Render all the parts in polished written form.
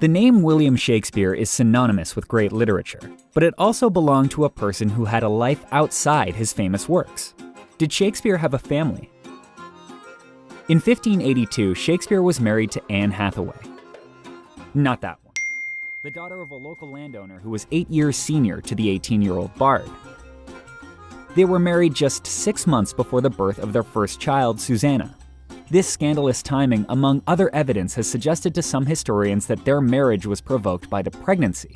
The name William Shakespeare is synonymous with great literature, but it also belonged to a person who had a life outside his famous works. Did Shakespeare have a family? In 1582, Shakespeare was married to Anne Hathaway. Not that one. The daughter of a local landowner who was 8 years senior to the 18-year-old bard. They were married just 6 months before the birth of their first child, Susanna. This scandalous timing, among other evidence, has suggested to some historians that their marriage was provoked by the pregnancy,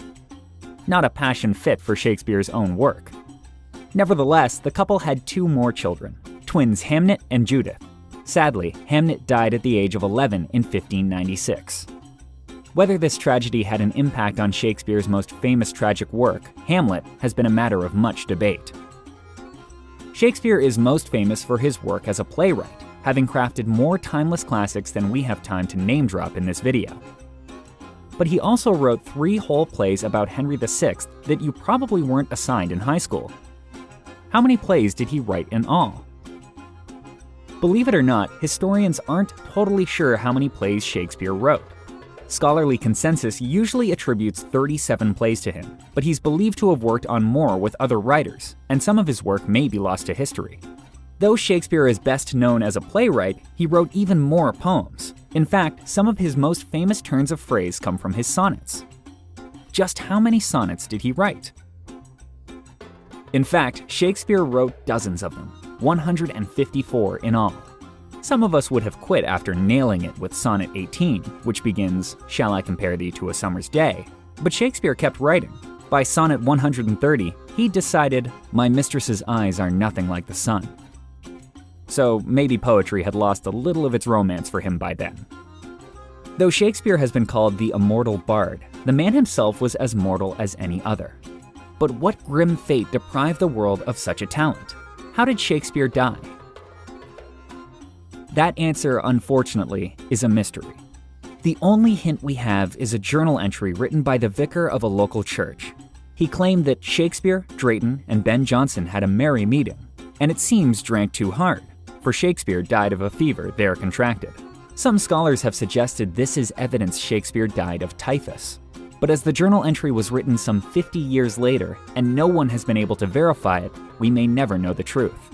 not a passion fit for Shakespeare's own work. Nevertheless, the couple had 2 more children, twins Hamnet and Judith. Sadly, Hamnet died at the age of 11 in 1596. Whether this tragedy had an impact on Shakespeare's most famous tragic work, Hamlet, has been a matter of much debate. Shakespeare is most famous for his work as a playwright, having crafted more timeless classics than we have time to name drop in this video. But he also wrote 3 whole plays about Henry VI that you probably weren't assigned in high school. How many plays did he write in all? Believe it or not, historians aren't totally sure how many plays Shakespeare wrote. Scholarly consensus usually attributes 37 plays to him, but he's believed to have worked on more with other writers, and some of his work may be lost to history. Though Shakespeare is best known as a playwright, he wrote even more poems. In fact, some of his most famous turns of phrase come from his sonnets. Just how many sonnets did he write? In fact, Shakespeare wrote dozens of them, 154 in all. Some of us would have quit after nailing it with Sonnet 18, which begins, "Shall I compare thee to a summer's day?" But Shakespeare kept writing. By Sonnet 130, he decided, "My mistress's eyes are nothing like the sun." So maybe poetry had lost a little of its romance for him by then. Though Shakespeare has been called the immortal bard, the man himself was as mortal as any other. But what grim fate deprived the world of such a talent? How did Shakespeare die? That answer, unfortunately, is a mystery. The only hint we have is a journal entry written by the vicar of a local church. He claimed that Shakespeare, Drayton, and Ben Jonson had a merry meeting, and it seems drank too hard, for Shakespeare died of a fever there contracted. Some scholars have suggested this is evidence Shakespeare died of typhus. But as the journal entry was written some 50 years later, and no one has been able to verify it, we may never know the truth.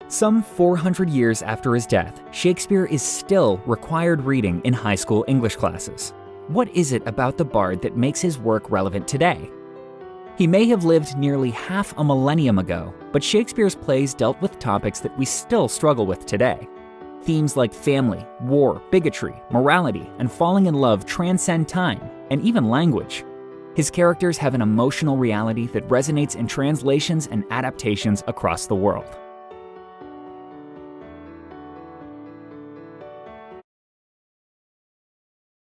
Some 400 years after his death, Shakespeare is still required reading in high school English classes. What is it about the bard that makes his work relevant today? He may have lived nearly half a millennium ago, but Shakespeare's plays dealt with topics that we still struggle with today. Themes like family, war, bigotry, morality, and falling in love transcend time, and even language. His characters have an emotional reality that resonates in translations and adaptations across the world.